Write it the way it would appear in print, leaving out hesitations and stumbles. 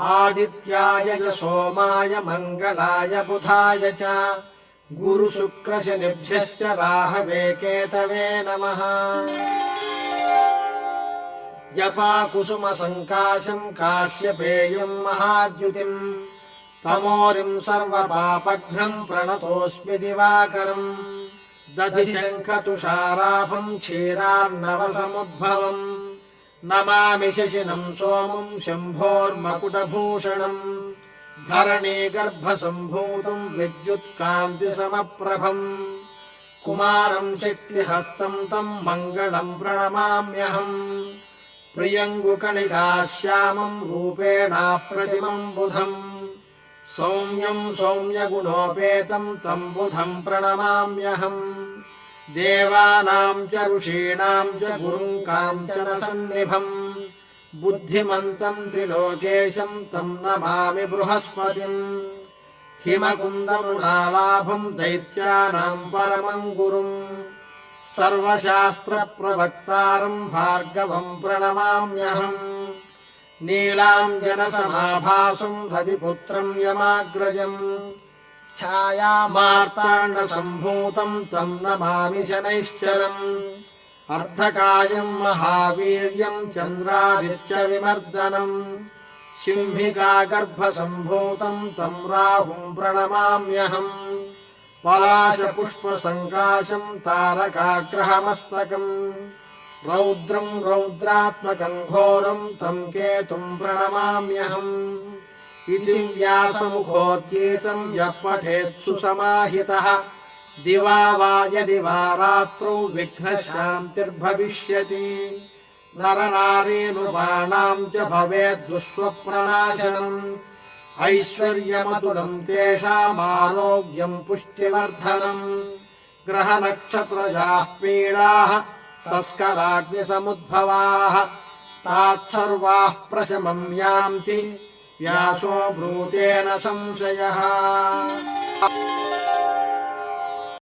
आदित्याय च सोमाय मंगलाय बुधाय च गुरुशुक्रशनिभ्यश्च राहवे केतवे नमः। जपाकुसुमसङ्काशम् काश्यपेयम् महाद्युतिम् तमोरिम् सर्वपापघ्नम् प्रणतोऽस्मि दिवाकरम्। दधिशङ्खतुषाराभम् क्षीरार्णवसमुद्भवम् नमामि शशिनम् सोमम् शम्भोर्मकुटभूषणम्। धरणीगर्भसम्भूतम् विद्युत्कान्तिसमप्रभम् कुमारम् शक्तिहस्तम् तम् मङ्गलम् प्रणमाम्यहम्। प्रियङ्गुकणिकाश्यामम् रूपेणाप्रतिमम् बुधम् सौम्यम् सौम्यगुणोपेतम् तम् बुधम् प्रणमाम्यहम्। देवानाम् च ऋषीणाम् च गुरुम् काञ्चनसन्निभम् बुद्धिमन्तम् त्रिलोकेशम् तम् नमामि बृहस्पतिम्। हिमकुन्दमुनालाभम् दैत्यानाम् परमम् गुरुम् सर्वशास्त्रप्रवक्तारम् भार्गवम् प्रणमाम्यहम्। नीलाञ्जनसमाभासम् रविपुत्रम् यमाग्रजम् छायामार्ताण्डसम्भूतम् तम् नमामि शनैश्चरम्। अर्धकायम् महावीर्यम् चन्द्रादित्यविमर्दनम् शिंहिकागर्भसम्भूतम् तम् राहुम् प्रणमाम्यहम्। पलाशपुष्पसङ्काशम् तारकाग्रहमस्तकम् रौद्रम् रौद्रात्मकम् घोरम् तम् केतुम् प्रणमाम्यहम्। इति व्यासमुखोद्गीतम् यः पठेत्सु समाहितः दिवा वा यदि वा रात्रौ विघ्नशान्तिर्भविष्यति। नरनारीनुपाणाम् च भवेद्दुष्प्रणाशनम् ऐश्वर्यमतुलम् तेषामारोग्यम् पुष्टिवर्धनम्। ग्रहनक्षत्रजाः पीडाः तस्कराग्निसमुद्भवाः तात्सर्वाः प्रशमम् यान्ति व्यासो ब्रूतेन संशयः।